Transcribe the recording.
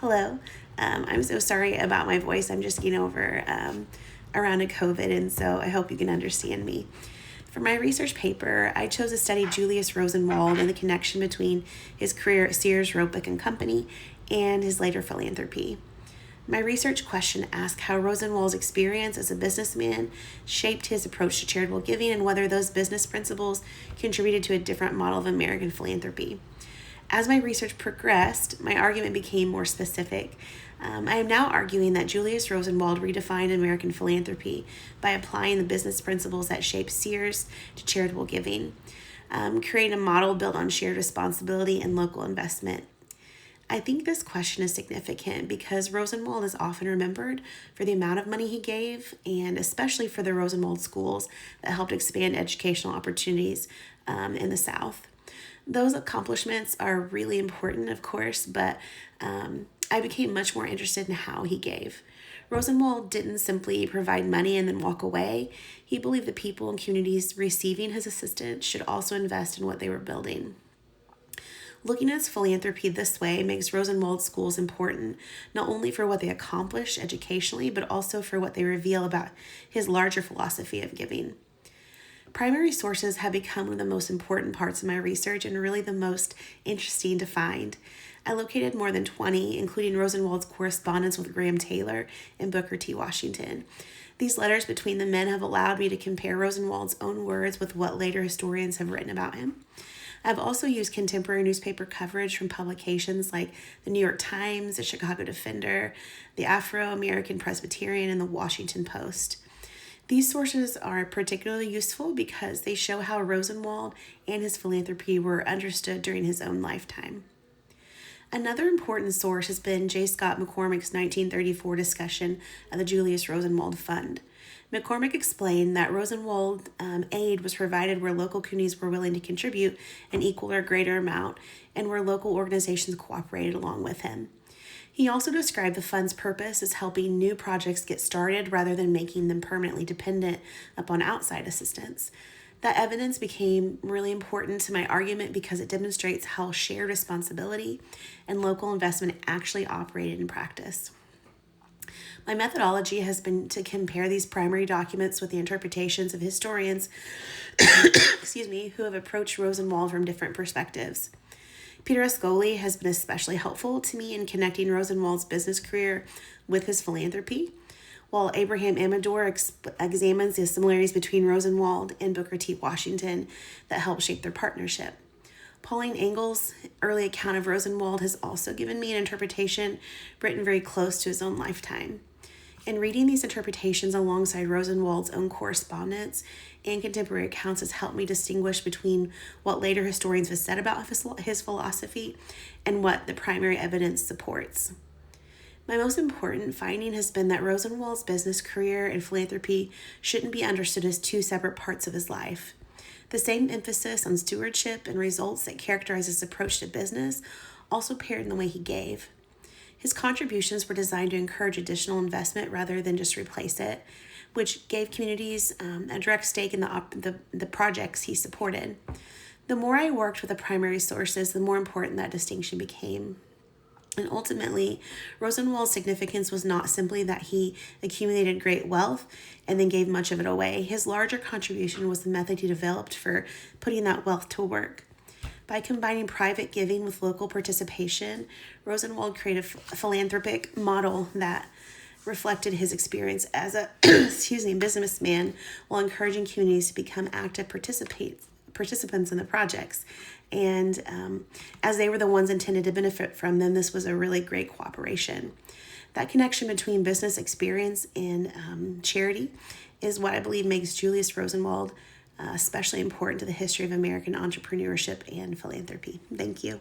Hello. I'm so sorry about my voice. I'm just getting over around a COVID, and so I hope you can understand me. For my research paper, I chose to study Julius Rosenwald and the connection between his career at Sears, Roebuck and Company and his later philanthropy. My research question asked how Rosenwald's experience as a businessman shaped his approach to charitable giving and whether those business principles contributed to a different model of American philanthropy. As my research progressed, my argument became more specific. I am now arguing that Julius Rosenwald redefined American philanthropy by applying the business principles that shaped Sears to charitable giving, creating a model built on shared responsibility and local investment. I think this question is significant because Rosenwald is often remembered for the amount of money he gave, and especially for the Rosenwald schools that helped expand educational opportunities in the South. Those accomplishments are really important, of course, but I became much more interested in how he gave. Rosenwald didn't simply provide money and then walk away. He believed the people and communities receiving his assistance should also invest in what they were building. Looking at his philanthropy this way makes Rosenwald schools important, not only for what they accomplish educationally, but also for what they reveal about his larger philosophy of giving. Primary sources have become one of the most important parts of my research and really the most interesting to find. I located more than 20, including Rosenwald's correspondence with Graham Taylor and Booker T. Washington. These letters between the men have allowed me to compare Rosenwald's own words with what later historians have written about him. I've also used contemporary newspaper coverage from publications like the New York Times, the Chicago Defender, the Afro-American Presbyterian, and the Washington Post. These sources are particularly useful because they show how Rosenwald and his philanthropy were understood during his own lifetime. Another important source has been J. Scott McCormick's 1934 discussion of the Julius Rosenwald Fund. McCormick explained that Rosenwald aid was provided where local communities were willing to contribute an equal or greater amount and where local organizations cooperated along with him. He also described the fund's purpose as helping new projects get started rather than making them permanently dependent upon outside assistance. That evidence became really important to my argument because it demonstrates how shared responsibility and local investment actually operated in practice. My methodology has been to compare these primary documents with the interpretations of historians who have approached Rosenwald from different perspectives. Peter Ascoli has been especially helpful to me in connecting Rosenwald's business career with his philanthropy, while Abraham Amador examines the similarities between Rosenwald and Booker T. Washington that helped shape their partnership. Pauline Engel's early account of Rosenwald has also given me an interpretation written very close to his own lifetime. And reading these interpretations alongside Rosenwald's own correspondence and contemporary accounts has helped me distinguish between what later historians have said about his philosophy and what the primary evidence supports. My most important finding has been that Rosenwald's business career and philanthropy shouldn't be understood as two separate parts of his life. The same emphasis on stewardship and results that characterize his approach to business also appeared in the way he gave. His contributions were designed to encourage additional investment rather than just replace it, which gave communities a direct stake in the projects he supported. The more I worked with the primary sources, the more important that distinction became. And ultimately, Rosenwald's significance was not simply that he accumulated great wealth and then gave much of it away. His larger contribution was the method he developed for putting that wealth to work. By combining private giving with local participation, Rosenwald created a philanthropic model that reflected his experience as a businessman while encouraging communities to become active participants in the projects. And as they were the ones intended to benefit from them, this was a really great cooperation. That connection between business experience and charity is what I believe makes Julius Rosenwald especially important to the history of American entrepreneurship and philanthropy. Thank you.